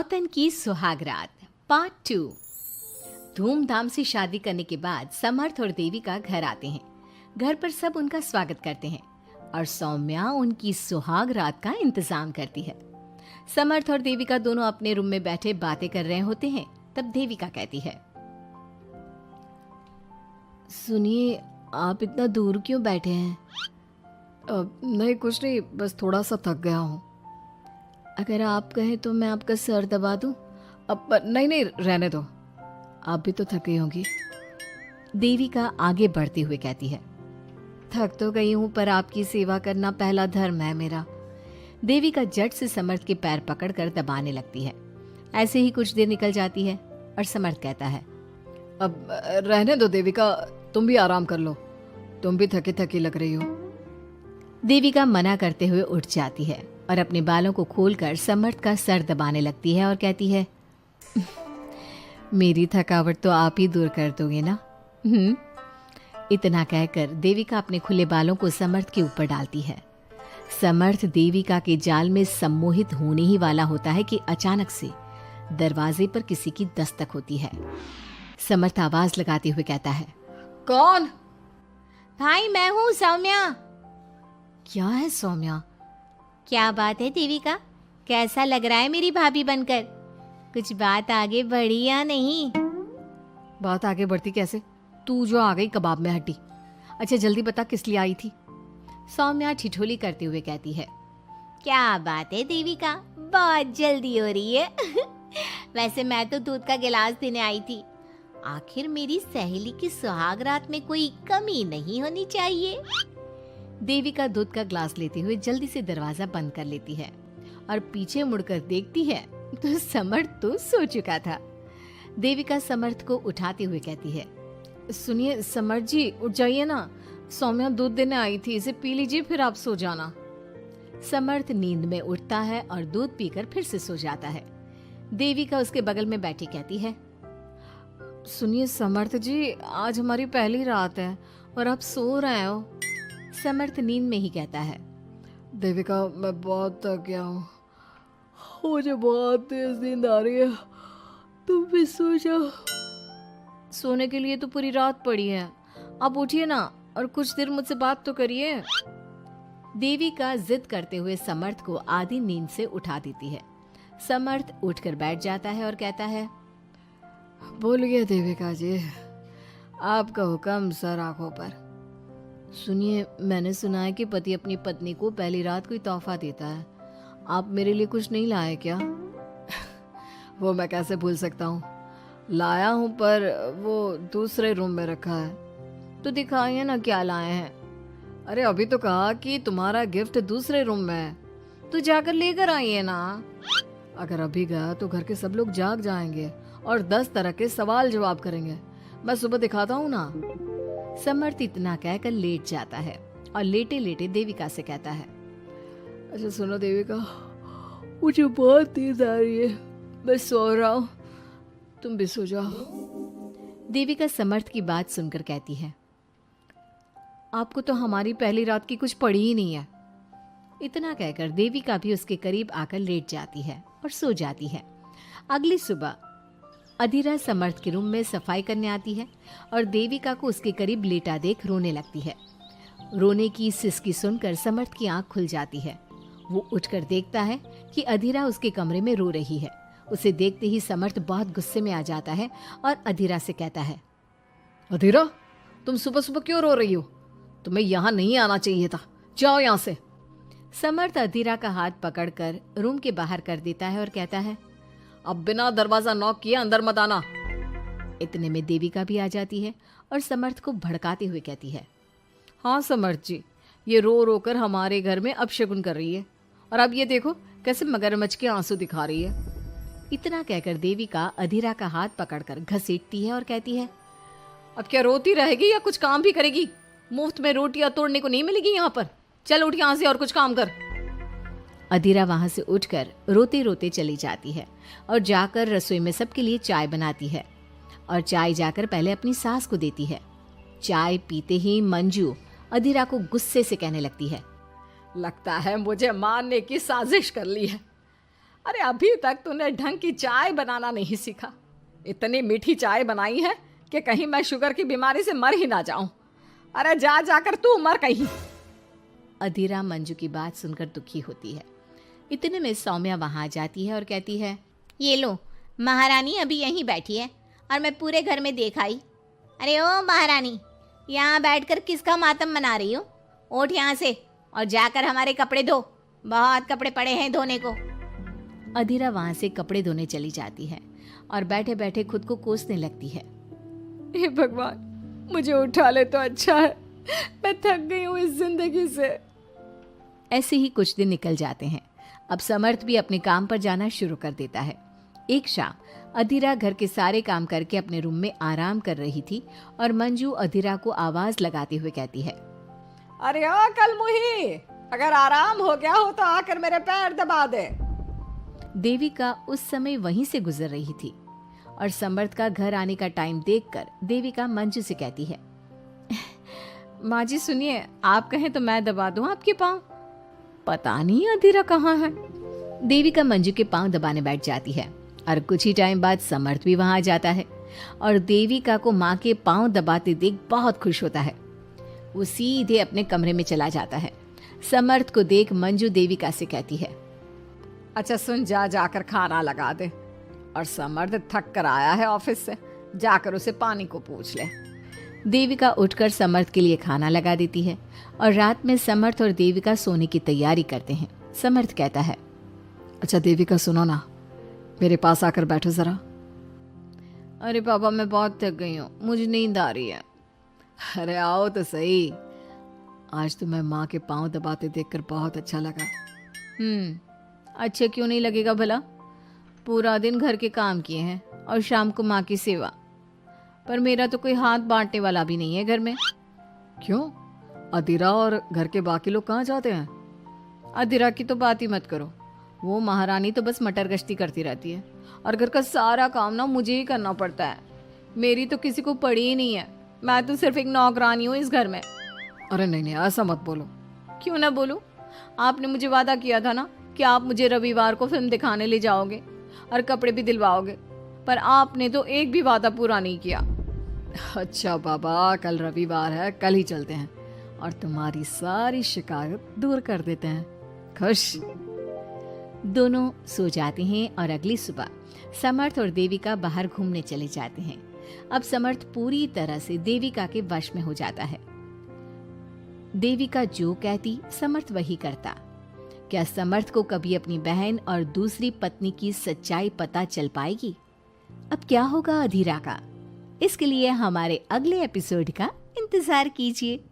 सौतन की सुहागरात पार्ट 2। धूमधाम से शादी करने के बाद समर्थ और देविका घर आते हैं। घर पर सब उनका स्वागत करते हैं और सौम्या उनकी सुहागरात का इंतजाम करती है। समर्थ और देविका दोनों अपने रूम में बैठे बातें कर रहे होते हैं। तब देविका कहती है, सुनिए, आप इतना दूर क्यों बैठे हैं? नहीं, कुछ नहीं, बस थोड़ा सा थक गया हूँ। अगर आप कहें तो मैं आपका सर दबा दूं? अब नहीं, रहने दो, आप भी तो थकी होंगी। देविका आगे बढ़ते हुए कहती है, थक तो गई हूं पर आपकी सेवा करना पहला धर्म है मेरा। देविका झट से समर्थ के पैर पकड़कर दबाने लगती है। ऐसे ही कुछ देर निकल जाती है और समर्थ कहता है, अब रहने दो देविका, तुम भी आराम कर लो, तुम भी थकी थकी लग रही हो। देविका मना करते हुए उठ जाती है और अपने बालों को खोलकर समर्थ का सर दबाने लगती है और कहती है, मेरी थकावट तो आप ही दूर कर दोगे ना? इतना कहकर देविका अपने खुले बालों को समर्थ के ऊपर डालती है। समर्थ देविका के जाल में सम्मोहित होने ही वाला होता है कि अचानक से दरवाजे पर किसी की दस्तक होती है। समर्थ आवाज लगाते हुए कहता है, कौन? भाई, मैं हूँ सौम्या। क्या है सौम्या? क्या बात है देविका, कैसा लग रहा है मेरी भाभी बनकर? कुछ बात आगे बढ़ी या नहीं? बात आगे बढ़ती कैसे? तू जो आ गई कबाब में हड्डी। अच्छा जल्दी बता, किस लिए आई थी? सौम्या ठिठोली करते हुए कहती है, क्या बात है देविका, बहुत जल्दी हो रही है। वैसे मैं तो दूध का गिलास देने आई थी। आखिर मेरी सहेली की सुहागरात में कोई कमी नहीं होनी चाहिए। देविका दूध का ग्लास लेते हुए जल्दी से दरवाजा बंद कर लेती है और पीछे मुड़कर देखती है तो समर्थ तो सो चुका था। देविका समर्थ को उठाते हुए कहती है, सुनिए समर्थ जी, उठ जाइए ना, सौम्या दूध देने आई थी, इसे पी लीजिए फिर आप सो जाना। समर्थ नींद में उठता है और दूध पीकर फिर से सो जाता है। देविका उसके बगल में बैठी कहती है, सुनिए समर्थ जी, आज हमारी पहली रात है और आप सो रहे हो। समर्थ नींद में ही कहता है, देविका मैं बहुत थक गया हूँ, मुझे बहुत तेज नींद आ रही है, तुम भी सो जाओ। सोने के लिए तो पूरी रात पड़ी है, आप उठिए ना और कुछ देर मुझसे बात तो करिए। देविका जिद करते हुए समर्थ को आधी नींद से उठा देती है। समर्थ उठकर बैठ जाता है और कहता है, बोलिए देविका जी, आपका हुक्म सर आंखों पर। सुनिए, मैंने सुना है कि पति अपनी पत्नी को पहली रात कोई तोहफा देता है, आप मेरे लिए कुछ नहीं लाए क्या? वो मैं कैसे भूल सकता हूँ, लाया हूँ पर वो दूसरे रूम में रखा है। तो दिखाइए ना क्या लाए हैं। अरे अभी तो कहा कि तुम्हारा गिफ्ट दूसरे रूम में है, तो जाकर लेकर आइए ना। अगर अभी गया तो घर के सब लोग जाग जाएंगे और 10 तरह के सवाल जवाब करेंगे, मैं सुबह दिखाता हूँ ना। समर्थ इतना कहकर लेट जाता है और लेटे लेटे देविका से कहता है, अच्छा सुनो देविका, मुझे बहुत नींद आ रही है, मैं सो रहा हूँ, तुम भी सो जाओ। देविका समर्थ की बात सुनकर कहती है, आपको तो हमारी पहली रात की कुछ पड़ी ही नहीं है। इतना कहकर देविका भी उसके करीब आकर लेट जाती है और सो जाती है। अगली सुबह अधीरा समर्थ के रूम में सफाई करने आती है और देविका को उसके करीब लेटा देख रोने लगती है। रोने की सिसकी सुनकर समर्थ की आंख खुल जाती है। वो उठकर देखता है कि अधीरा उसके कमरे में रो रही है। उसे देखते ही समर्थ बहुत गुस्से में आ जाता है और अधीरा से कहता है, अधीरा, तुम सुबह सुबह क्यों रो रही हो? तुम्हें यहाँ नहीं आना चाहिए था, जाओ यहाँ से। समर्थ अधीरा का हाथ पकड़कर रूम के बाहर कर देता है और कहता है, अब बिना दरवाजा नॉक किए अंदर मत आना। इतने में देविका भी आ जाती है और समर्थ को भड़काते हुए कहती है, हाँ समर्थ जी, ये रो रो कर हमारे घर में अपशगुन कर रही है और अब ये देखो कैसे मगरमच्छ के आंसू दिखा रही है। इतना कहकर देविका अधीरा का हाथ पकड़कर घसीटती है और कहती है, अब क्या रोती रहेगी या कुछ काम भी करेगी? मुफ्त में रोटियां तोड़ने को नहीं मिलेगी यहाँ पर, चल उठ यहाँ से और कुछ काम कर। अधीरा वहां से उठकर रोते रोते चली जाती है और जाकर रसोई में सबके लिए चाय बनाती है और चाय जाकर पहले अपनी सास को देती है। चाय पीते ही मंजू अधीरा को गुस्से से कहने लगती है, लगता है मुझे मारने की साजिश कर ली है। अरे अभी तक तूने ढंग की चाय बनाना नहीं सीखा। इतनी मीठी चाय बनाई है कि कहीं मैं शुगर की बीमारी से मर ही ना जाऊं। अरे जा जाकर तू मर कहीं। अधीरा मंजू की बात सुनकर दुखी होती है। इतने में सौम्या वहां आ जाती है और कहती है, ये लो, महारानी अभी यहीं बैठी है और मैं पूरे घर में देख आई। अरे ओ महारानी, यहाँ बैठकर किसका मातम मना रही हो? उठ यहाँ से और जाकर हमारे कपड़े धो, बहुत कपड़े पड़े हैं धोने को। अधीरा वहां से कपड़े धोने चली जाती है और बैठे बैठे खुद को कोसने लगती है। हे भगवान, मुझे उठा ले तो अच्छा है, मैं थक गई हूँ इस जिंदगी से। ऐसे ही कुछ दिन निकल जाते हैं। अब समर्थ भी अपने काम पर जाना शुरू कर देता है। एक शाम अधीरा घर के सारे काम करके अपने रूम में आराम कर रही थी और मंजू अधीरा को आवाज लगाते हुए कहती है, अरे ओ कलमुही, अगर आराम हो गया हो तो आकर मेरे पैर दबा दे। देविका उस समय वहीं से गुजर रही थी और समर्थ का घर आने का टाइम देखकर देविका मंजू से कहती है, माँ जी सुनिए, आप कहें तो मैं दबा दूं आपके पाँव। पता नहीं अधीरा कहाँ है। देविका मंजू के पांव दबाने बैठ जाती है और कुछ ही टाइम बाद समर्थ भी वहां आ जाता है और देविका को माँ के पांव दबाते देख बहुत खुश होता है। वो सीधे अपने कमरे में चला जाता है। समर्थ को देख मंजू देविका से कहती है, अच्छा सुन, जा जाकर खाना लगा दे। और समर्थ थक कर आया है ऑफिस से, जाकर उसे पानी को पूछ ले। देविका उठकर समर्थ के लिए खाना लगा देती है और रात में समर्थ और देविका सोने की तैयारी करते हैं। समर्थ कहता है, अच्छा देविका सुनो ना, मेरे पास आकर बैठो जरा। अरे पापा, मैं बहुत थक गई हूँ, मुझे नींद आ रही है। अरे आओ तो सही, आज तो मैं माँ के पाँव दबाते देखकर बहुत अच्छा लगा। अच्छा क्यों नहीं लगेगा भला? पूरा दिन घर के काम किए हैं और शाम को माँ की सेवा। पर मेरा तो कोई हाथ बांटने वाला भी नहीं है घर में। क्यों? अधीरा और घर के बाकी लोग कहाँ जाते हैं? अधीरा की तो बात ही मत करो, वो महारानी तो बस मटर गश्ती करती रहती है और घर का सारा काम ना मुझे ही करना पड़ता है। मेरी तो किसी को पड़ी ही नहीं है, मैं तो सिर्फ एक नौकरानी हूँ इस घर में। अरे नहीं नहीं, ऐसा मत बोलो। क्यों ना बोलूं? आपने मुझे वादा किया था ना कि आप मुझे रविवार को फिल्म दिखाने ले जाओगे और कपड़े भी दिलवाओगे, पर आपने तो एक भी वादा पूरा नहीं किया। अच्छा बाबा, कल रविवार है, कल ही चलते हैं और तुम्हारी सारी शिकायत दूर कर देते हैं। खुश? दोनों सो जाते हैं और अगली सुबह समर्थ और देविका बाहर घूमने चले जाते हैं। अब समर्थ पूरी तरह से देविका के वश में हो जाता है। देविका जो कहती समर्थ वही करता। क्या समर्थ को कभी अपनी बहन और दूसरी पत्नी की सच्चाई पता चल पाएगी? अब क्या होगा अधीरा का? इसके लिए हमारे अगले एपिसोड का इंतजार कीजिए।